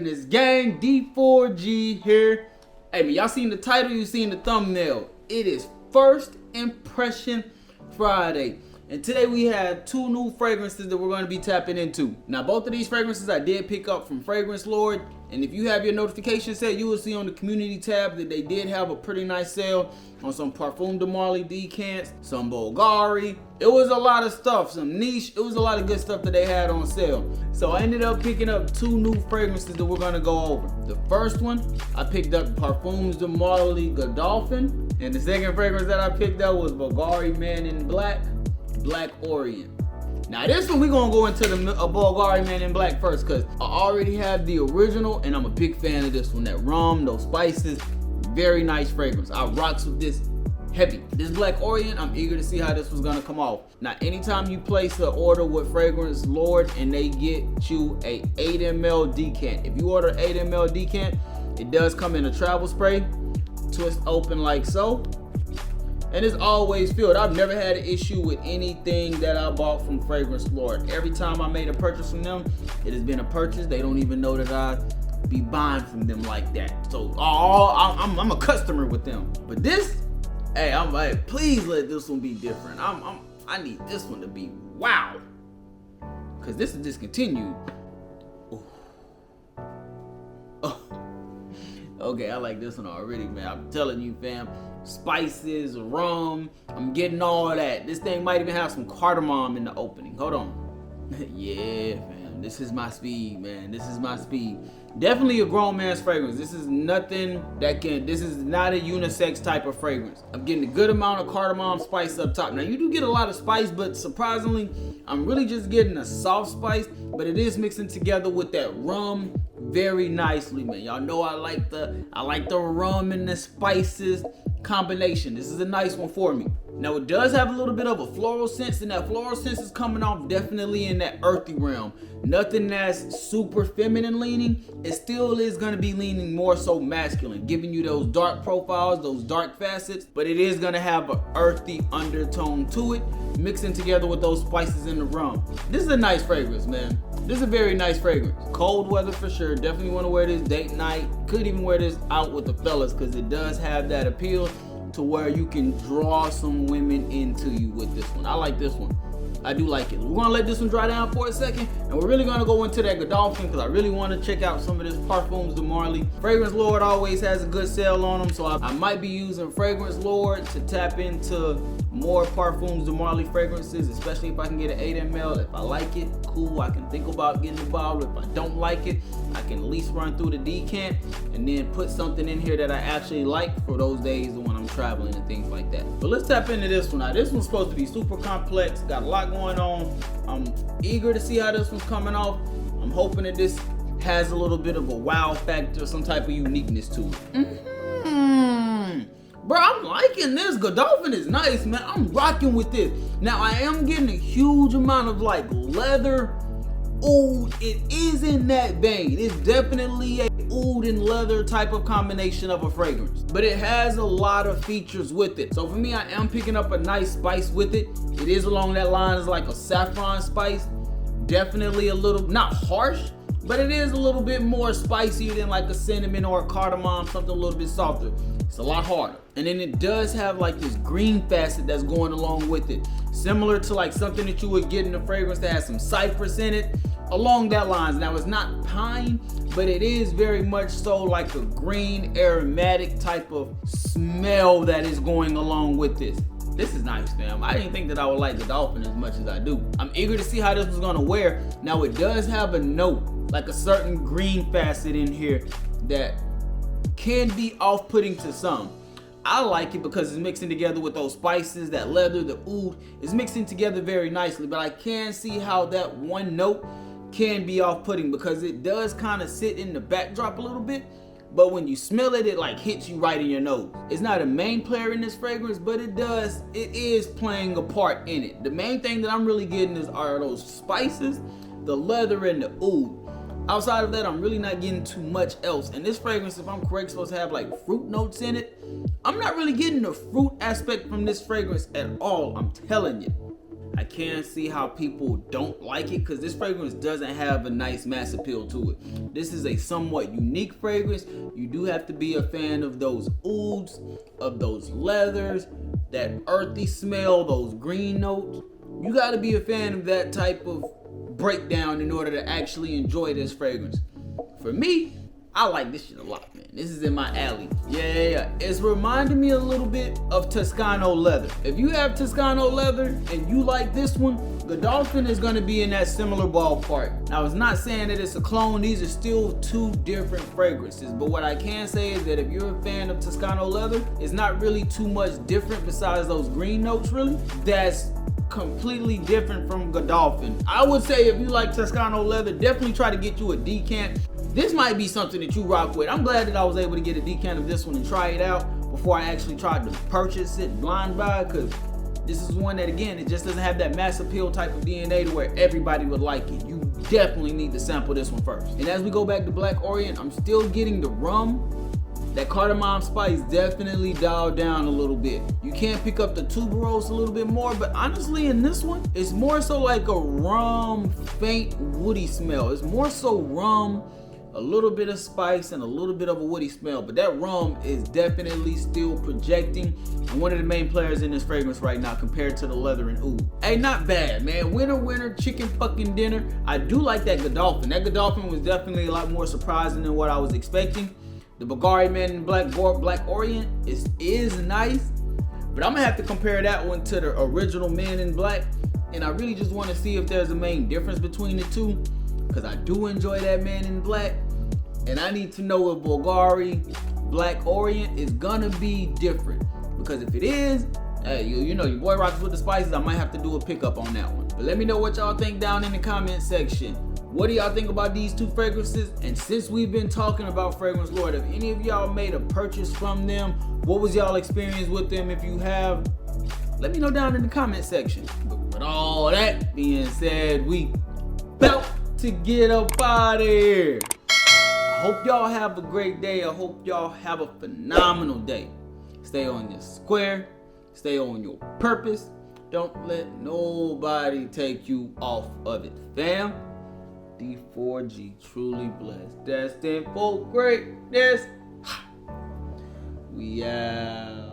greatness, gang. D4G here. Hey, man, y'all seen the title, you seen the thumbnail. It is First Impression Friday. And today we have two new fragrances that we're going to be tapping into. Now, both of these fragrances I did pick up from FragranceLord. And if you have your notification set, you will see on the community tab that they did have a pretty nice sale on some Parfums De Marly decants, some Bvlgari. It was a lot of stuff, some niche. It was a lot of good stuff that they had on sale. So I ended up picking up two new fragrances that we're going to go over. The first one, I picked up Parfums De Marly Godolphin. And the second fragrance that I picked up was Bvlgari Man Black Orient. Now this one, we're gonna go into the Bvlgari Man Black first, because I already have the original and I'm a big fan of this one. That rum, those spices, very nice fragrance. I rocks with this heavy. This Black Orient, I'm eager to see how this was gonna come off. Now anytime you place an order with FragranceLord and they get you a 8 ml decant, if you order 8 ml decant, it does come in a travel spray, twist open like so. And it's always filled. I've never had an issue with anything that I bought from FragranceLord. Every time I made a purchase from them, it has been a purchase. They don't even know that I be buying from them like that. So I'm a customer with them. But this, hey, I'm like, please let this one be different. I need this one to be wow. Cause this is discontinued. Oh. Okay, I like this one already, man. I'm telling you, fam. Spices, rum, I'm getting all of that. This thing might even have some cardamom in the opening. Hold on. Yeah, fam. This is my speed, man. This is my speed. Definitely a grown man's fragrance. This is nothing that can, this is not a unisex type of fragrance. I'm getting a good amount of cardamom spice up top. Now you do get a lot of spice, but surprisingly, I'm really just getting a soft spice, but it is mixing together with that rum very nicely, man. Y'all know I like the rum and the spices combination. This is a nice one for me. Now it does have a little bit of a floral sense, and that floral sense is coming off definitely in that earthy realm. Nothing that's super feminine leaning. It still is going to be leaning more so masculine, giving you those dark profiles, those dark facets, but it is going to have an earthy undertone to it, mixing together with those spices in the rum. This is a nice fragrance, man. This is a very nice fragrance. Cold weather for sure. Definitely want to wear this date night. Could even wear this out with the fellas, because it does have that appeal to where you can draw some women into you with this one. I like this one. I do like it. We're gonna let this one dry down for a second, and we're really gonna go into that Godolphin, because I really want to check out some of this Parfums De Marly. FragranceLord always has a good sale on them, so I might be using FragranceLord to tap into more Parfums De Marly fragrances, especially if I can get an 8 ml. If I like it, cool, I can think about getting the bottle. If I don't like it, I can at least run through the decant and then put something in here that I actually like for those days when I'm traveling and things like that. But let's tap into this one. Now this one's supposed to be super complex, got a lot going on. I'm eager to see how this one's coming off. I'm hoping that this has a little bit of a wow factor, some type of uniqueness to it. Bro, I'm liking this. Godolphin is nice, man. I'm rocking with this. Now, I am getting a huge amount of like leather oud. It is in that vein. It's definitely a oud and leather type of combination of a fragrance. But it has a lot of features with it. So for me, I am picking up a nice spice with it. It is along that line as like a saffron spice. Definitely a little, not harsh, but it is a little bit more spicy than like a cinnamon or a cardamom, something a little bit softer. It's a lot harder. And then it does have like this green facet that's going along with it. Similar to like something that you would get in a fragrance that has some cypress in it. Along that lines. Now it's not pine, but it is very much so like a green aromatic type of smell that is going along with this. This is nice, fam. I didn't think that I would like the Godolphin as much as I do. I'm eager to see how this was gonna wear. Now it does have a note, like a certain green facet in here that can be off-putting to some. I like it because it's mixing together with those spices, that leather, the oud is mixing together very nicely, but I can see how that one note can be off-putting because it does kind of sit in the backdrop a little bit, but when you smell it, it like hits you right in your nose. It's not a main player in this fragrance, but it is playing a part in it. The main thing that I'm really getting are those spices, the leather, and the oud. Outside of that, I'm really not getting too much else. And this fragrance, if I'm correct, supposed to have like fruit notes in it. I'm not really getting the fruit aspect from this fragrance at all, I'm telling you. I can't see how people don't like it because this fragrance doesn't have a nice mass appeal to it. This is a somewhat unique fragrance. You do have to be a fan of those ouds, of those leathers, that earthy smell, those green notes. You got to be a fan of that type of breakdown in order to actually enjoy this fragrance. For me, I like this shit a lot, man. This is in my alley. Yeah. It's reminding me a little bit of Toscano leather. If you have Toscano leather and you like this one, Godolphin is going to be in that similar ballpark. Now, it's not saying that it's a clone. These are still two different fragrances. But what I can say is that if you're a fan of Toscano leather, it's not really too much different besides those green notes, really. That's completely different from Godolphin. I would say if you like Toscano leather, definitely try to get you a decant. This might be something that you rock with. I'm glad that I was able to get a decant of this one and try it out before I actually tried to purchase it blind buy, because this is one that, again, it just doesn't have that mass appeal type of DNA to where everybody would like it. You definitely need to sample this one first. And as we go back to Black Orient, I'm still getting the rum. That cardamom spice definitely dialed down a little bit. You can pick up the tuberose a little bit more, but honestly in this one, it's more so like a rum, faint, woody smell. It's more so rum, a little bit of spice, and a little bit of a woody smell. But that rum is definitely still projecting and one of the main players in this fragrance right now compared to the leather and oud. Hey, not bad, man. Winter, chicken fucking dinner. I do like that Godolphin. That Godolphin was definitely a lot more surprising than what I was expecting. The Bvlgari Man Black Orient is nice, but I'm gonna have to compare that one to the original Man in Black, and I really just want to see if there's a main difference between the two, because I do enjoy that Man in Black, and I need to know if Bvlgari Black Orient is gonna be different, because if it is, hey, you know your boy rocks with the spices. I might have to do a pickup on that one. But let me know what y'all think down in the comment section. What do y'all think about these two fragrances? And since we've been talking about FragranceLord, have any of y'all made a purchase from them? What was y'all experience with them? If you have, let me know down in the comment section. But with all that being said, we about to get up out of here. I hope y'all have a great day. I hope y'all have a phenomenal day. Stay on your square. Stay on your purpose. Don't let nobody take you off of it, fam. D4G, truly blessed, destined for greatness. We out.